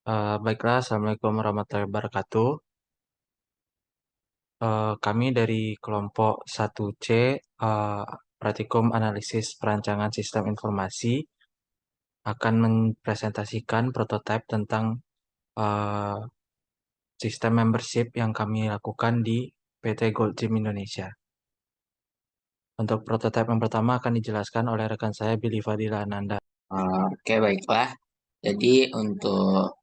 Baiklah, Assalamualaikum warahmatullahi wabarakatuh. Kami dari kelompok 1C, Praktikum Analisis Perancangan Sistem Informasi, akan mempresentasikan prototipe tentang eh, sistem membership yang kami lakukan di PT Gold Gym Indonesia. Untuk prototipe yang pertama akan dijelaskan oleh rekan saya, Billy Fadila Ananda. Oke, baiklah. Jadi untuk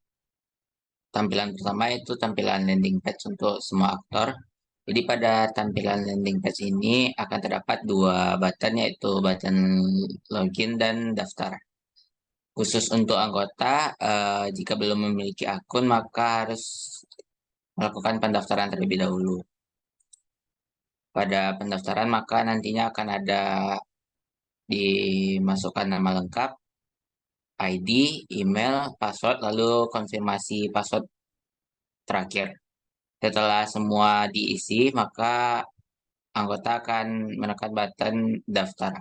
tampilan pertama itu tampilan landing page untuk semua aktor. Jadi pada tampilan landing page ini akan terdapat dua button, yaitu button login dan daftar. Khusus untuk anggota, jika belum memiliki akun maka harus melakukan pendaftaran terlebih dahulu. Pada pendaftaran maka nantinya akan ada dimasukkan nama lengkap, ID, email, password, lalu konfirmasi password terakhir. Setelah semua diisi, maka anggota akan menekan button daftar.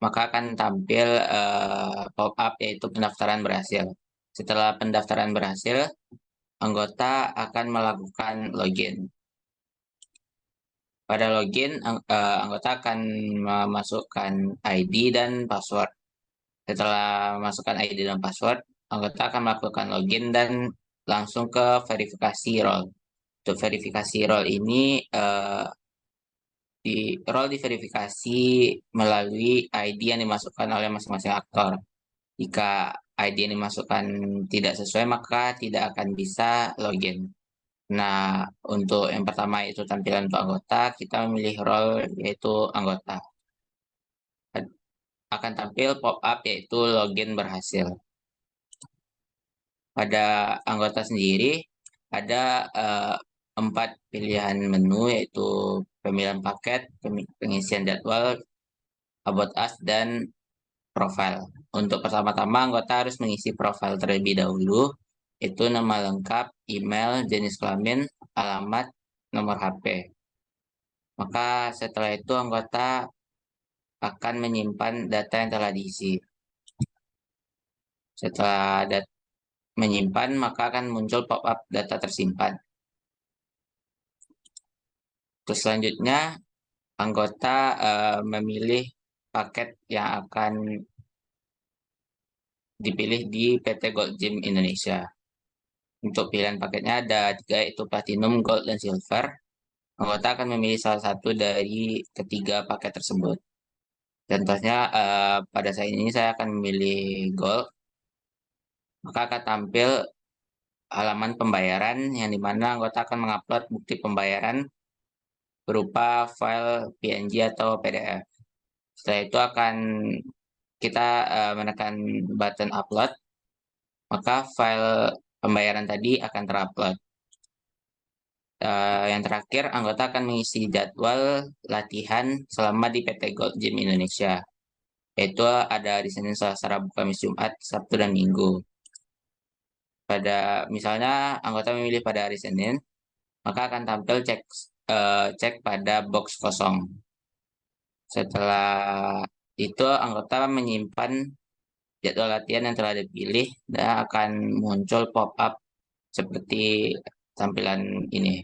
Maka akan tampil pop-up yaitu pendaftaran berhasil. Setelah pendaftaran berhasil, anggota akan melakukan login. Pada login, anggota akan memasukkan ID dan password. Setelah memasukkan ID dan password, anggota akan melakukan login dan langsung ke verifikasi role. Untuk verifikasi role ini, role diverifikasi melalui ID yang dimasukkan oleh masing-masing aktor. Jika ID yang dimasukkan tidak sesuai, maka tidak akan bisa login. Nah, untuk yang pertama itu tampilan untuk anggota, kita memilih role yaitu anggota. Akan tampil pop-up yaitu login berhasil. Pada anggota sendiri ada 4 pilihan menu, yaitu pemilihan paket, pengisian jadwal, about us, dan profil. Untuk pertama-tama anggota harus mengisi profil terlebih dahulu, itu nama lengkap, email, jenis kelamin, alamat, nomor HP. Maka setelah itu anggota akan menyimpan data yang telah diisi. Setelah menyimpan, maka akan muncul pop-up data tersimpan. Terus selanjutnya, anggota memilih paket yang akan dipilih di PT Gold Gym Indonesia. Untuk pilihan paketnya ada 3, yaitu Platinum, Gold, dan Silver. Anggota akan memilih salah satu dari ketiga paket tersebut. Contohnya, pada saat ini saya akan memilih Gold. Maka akan tampil halaman pembayaran yang dimana anggota akan mengupload bukti pembayaran berupa file PNG atau PDF. Setelah itu akan kita menekan button upload, maka file pembayaran tadi akan terupload. Yang terakhir, anggota akan mengisi jadwal latihan selama di PT Gold Gym Indonesia, yaitu ada di Senin, Selasa, Rabu, Kamis, Jumat, Sabtu, dan Minggu. Misalnya anggota memilih pada hari Senin, maka akan tampil cek pada box kosong. Setelah itu anggota menyimpan jadwal latihan yang telah dipilih dan akan muncul pop-up seperti tampilan ini.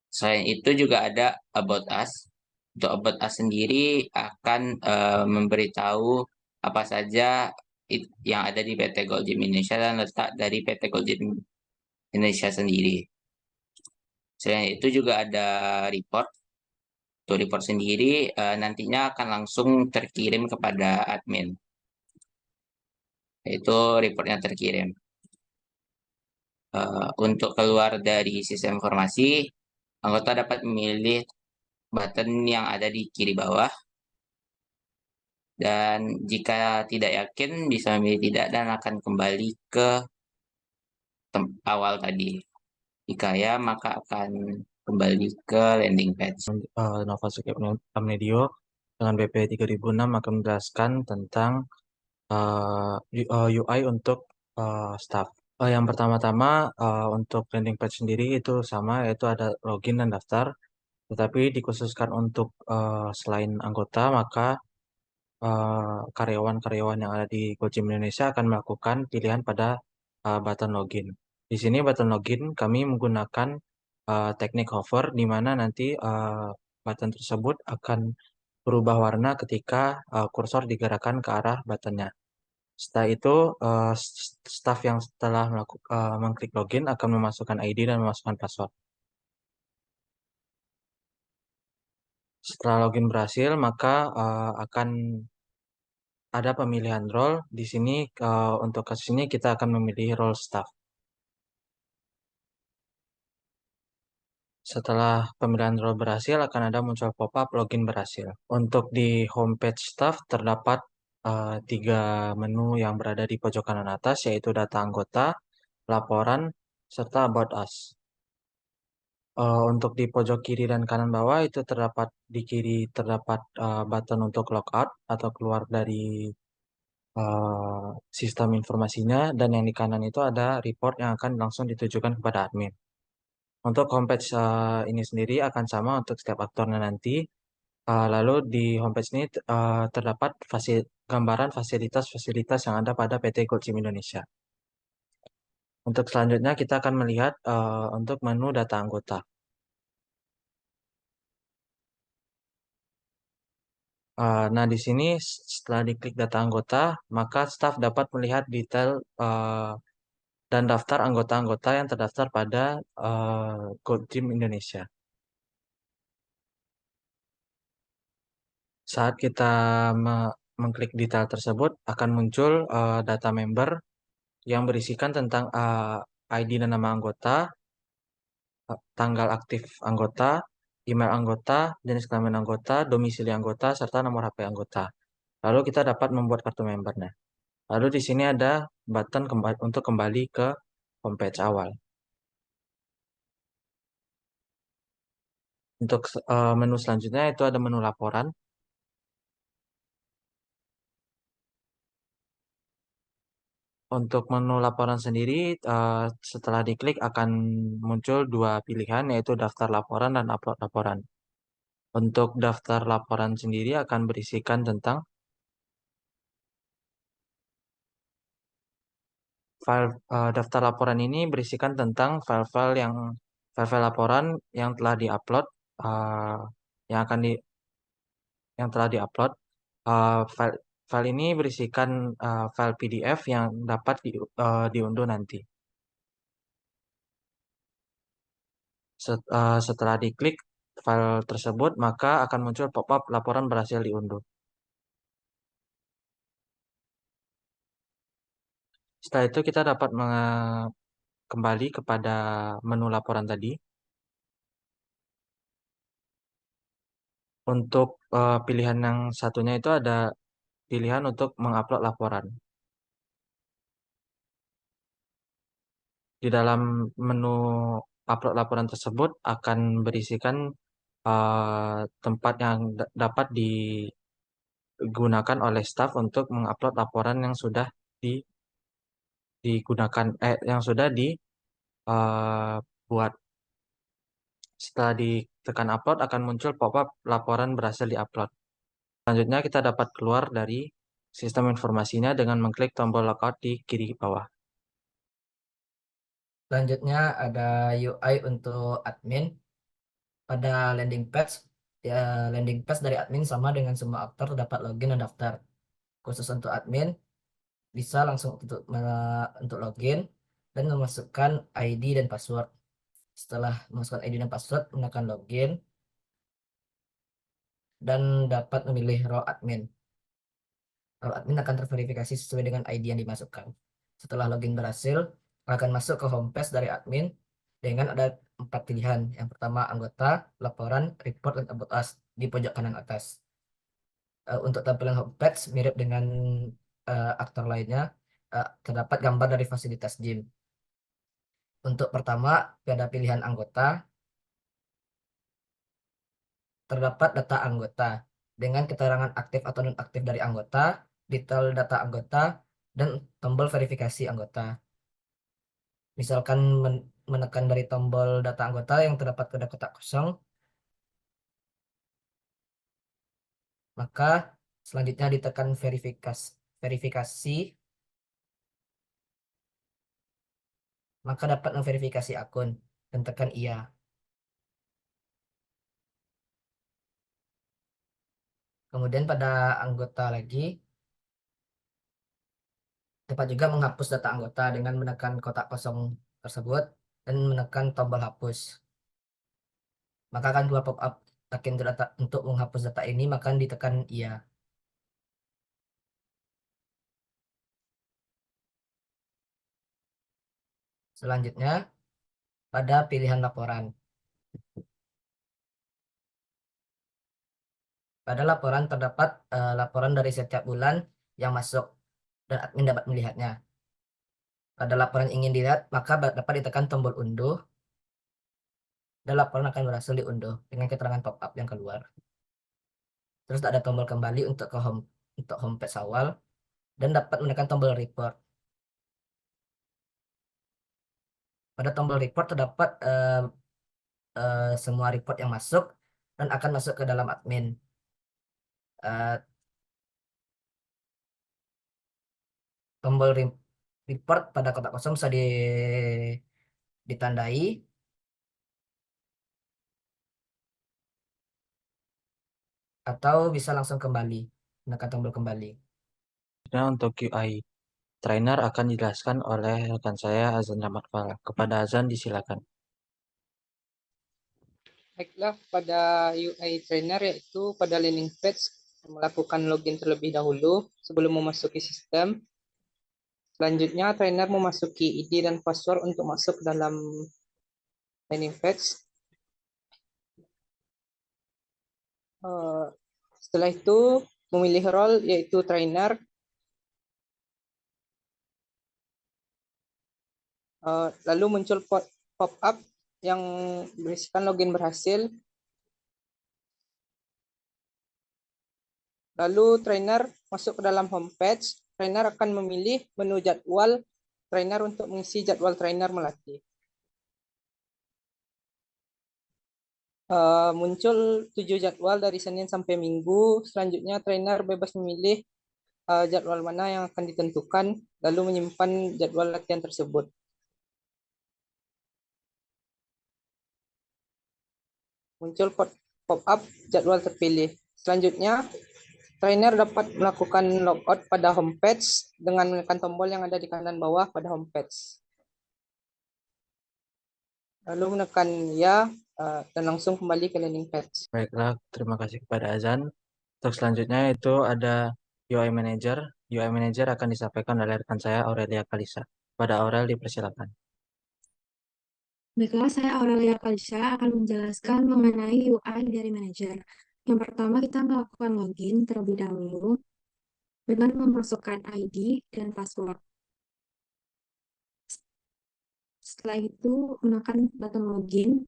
Selain itu juga ada About Us. Untuk About Us sendiri akan memberitahu apa saja yang ada di PT Gold Gym Indonesia dan letak dari PT Gold Gym Indonesia sendiri. Selain itu juga ada report. Untuk report sendiri nantinya akan langsung terkirim kepada admin. Yaitu reportnya terkirim. Untuk keluar dari sistem informasi, anggota dapat memilih button yang ada di kiri bawah. Dan jika tidak yakin, bisa memilih tidak dan akan kembali ke awal tadi. Jika ya, maka akan kembali ke landing page. Nova Sukib Amnedio dengan BP 3006 akan menjelaskan tentang UI untuk staff. Yang pertama-tama untuk landing page sendiri itu sama, yaitu ada login dan daftar. Tetapi dikhususkan untuk selain anggota, maka karyawan-karyawan yang ada di Gojim Indonesia akan melakukan pilihan pada button login. Di sini button login kami menggunakan teknik hover di mana nanti button tersebut akan berubah warna ketika kursor digerakkan ke arah buttonnya. Setelah itu, staff yang setelah mengklik login akan memasukkan ID dan memasukkan password. Setelah login berhasil, maka akan ada pemilihan role. Di sini untuk kasus ini kita akan memilih role staff. Setelah pemilihan role berhasil, akan ada muncul pop-up login berhasil. Untuk di homepage staff terdapat tiga menu yang berada di pojok kanan atas, yaitu data anggota, laporan, serta about us. Untuk di pojok kiri dan kanan bawah itu terdapat di kiri terdapat button untuk logout atau keluar dari sistem informasinya, dan yang di kanan itu ada report yang akan langsung ditujukan kepada admin. Untuk homepage ini sendiri akan sama untuk setiap aktornya nanti. Lalu di homepage ini terdapat gambaran fasilitas-fasilitas yang ada pada PT Gold Gym Indonesia. Untuk selanjutnya kita akan melihat untuk menu data anggota. Nah, di sini setelah diklik data anggota, maka staf dapat melihat detail dan daftar anggota-anggota yang terdaftar pada Gold Gym Indonesia. Saat kita mengklik detail tersebut, akan muncul data member yang berisikan tentang ID dan nama anggota, tanggal aktif anggota, email anggota, jenis kelamin anggota, domisili anggota, serta nomor HP anggota. Lalu kita dapat membuat kartu membernya. Lalu di sini ada button untuk kembali ke homepage awal. Untuk menu selanjutnya itu ada menu laporan. Untuk menu laporan sendiri, setelah diklik akan muncul dua pilihan, yaitu daftar laporan dan upload laporan. Untuk daftar laporan sendiri akan berisikan tentang daftar laporan ini berisikan tentang file-file laporan yang telah diupload, uh, yang akan di yang telah diupload. File file ini berisikan file PDF yang dapat diunduh nanti. Setelah diklik file tersebut, maka akan muncul pop-up laporan berhasil diunduh. Setelah itu kita dapat kembali kepada menu laporan tadi. Untuk pilihan yang satunya itu ada pilihan untuk mengupload laporan. Di dalam menu upload laporan tersebut akan berisikan tempat yang dapat digunakan oleh staf untuk mengupload laporan yang sudah digunakan yang sudah dibuat. Setelah ditekan upload akan muncul pop-up laporan berhasil diupload. Selanjutnya kita dapat keluar dari sistem informasinya dengan mengklik tombol logout di kiri bawah. Selanjutnya ada UI untuk admin. Pada landing page, ya, landing page dari admin sama dengan semua aktor terdapat login dan daftar. Khusus untuk admin, bisa langsung untuk login dan memasukkan ID dan password. Setelah memasukkan ID dan password, menggunakan login dan dapat memilih role admin. Role admin akan terverifikasi sesuai dengan ID yang dimasukkan. Setelah login berhasil, akan masuk ke homepage dari admin dengan ada 4 pilihan. Yang pertama anggota, laporan, report, dan about us di pojok kanan atas. Untuk tampilan homepage mirip dengan aktor lainnya, terdapat gambar dari fasilitas gym. Untuk pertama, pada pilihan anggota, terdapat data anggota dengan keterangan aktif atau non-aktif dari anggota, detail data anggota, dan tombol verifikasi anggota. Misalkan menekan dari tombol data anggota yang terdapat pada kotak kosong, maka Selanjutnya ditekan verifikasi, maka dapat memverifikasi akun dan tekan iya. Kemudian pada anggota lagi, dapat juga menghapus data anggota dengan menekan kotak kosong tersebut dan menekan tombol hapus. Maka akan keluar pop-up login data untuk menghapus data ini, maka ditekan iya. Selanjutnya, pada pilihan laporan. Pada laporan terdapat laporan dari setiap bulan yang masuk dan admin dapat melihatnya. Pada laporan ingin dilihat, maka dapat ditekan tombol unduh dan laporan akan berhasil diunduh dengan keterangan pop-up yang keluar. Terus ada tombol kembali untuk homepage awal dan dapat menekan tombol report. Pada tombol report terdapat semua report yang masuk dan akan masuk ke dalam admin. Eh, tombol report pada kotak kosong bisa ditandai atau bisa langsung kembali, menekan tombol kembali. Nah, untuk UI trainer akan dijelaskan oleh rekan saya Azan Ramadfal. Kepada Azan disilakan. Baiklah, pada UI trainer yaitu pada landing page melakukan login terlebih dahulu sebelum memasuki sistem. Selanjutnya, trainer memasuki ID dan password untuk masuk dalam landing page. Setelah itu, memilih role yaitu trainer. Lalu muncul pop-up yang berisikan login berhasil. Lalu trainer masuk ke dalam homepage. Trainer akan memilih menu jadwal trainer untuk mengisi jadwal trainer melatih. Muncul 7 jadwal dari Senin sampai Minggu. Selanjutnya trainer bebas memilih jadwal mana yang akan ditentukan, lalu menyimpan jadwal latihan tersebut. Muncul pop-up jadwal terpilih. Selanjutnya, trainer dapat melakukan logout pada homepage dengan menekan tombol yang ada di kanan bawah pada homepage. Lalu menekan ya dan langsung kembali ke landing page. Baiklah, terima kasih kepada Azan. Untuk selanjutnya itu ada UI Manager. UI Manager akan disampaikan oleh rekan saya Aurelia Kalisa. Pada Aurel dipersilakan. Baiklah, saya Aurelia Kalisa akan menjelaskan mengenai UI dari manajer. Yang pertama, kita melakukan login terlebih dahulu dengan memasukkan ID dan password. Setelah itu, menekan button login.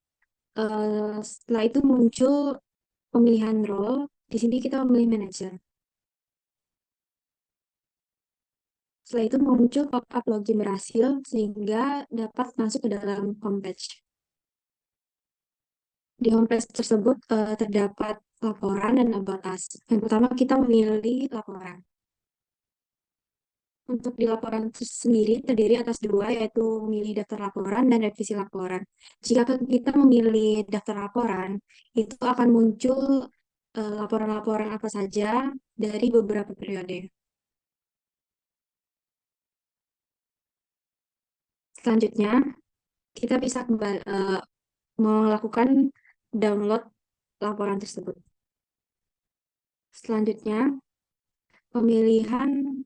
Setelah itu muncul pemilihan role. Di sini kita memilih manajer. Setelah itu muncul pop-up login berhasil sehingga dapat masuk ke dalam homepage. Di homepage tersebut terdapat laporan dan about us. Yang pertama kita memilih laporan. Untuk di laporan sendiri terdiri atas dua, yaitu memilih daftar laporan dan revisi laporan. Jika kita memilih daftar laporan, itu akan muncul laporan-laporan apa saja dari beberapa periode. Selanjutnya, kita bisa melakukan download laporan tersebut. Selanjutnya, pemilihan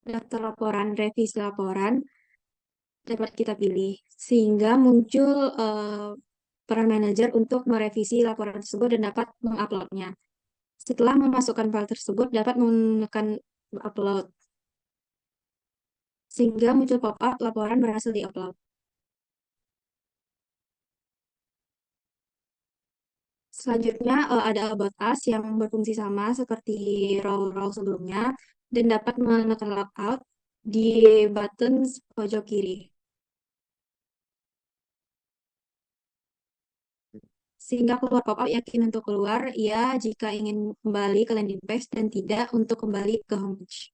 daftar laporan, revisi laporan dapat kita pilih, sehingga muncul peran manajer untuk merevisi laporan tersebut dan dapat menguploadnya. Setelah memasukkan file tersebut, dapat menekan upload, sehingga muncul pop-up laporan berhasil di-upload. Selanjutnya ada about us yang berfungsi sama seperti role-role sebelumnya dan dapat menekan logout di button pojok kiri. sehingga keluar pop-up yakin untuk keluar, ya jika ingin kembali ke landing page dan tidak untuk kembali ke homepage.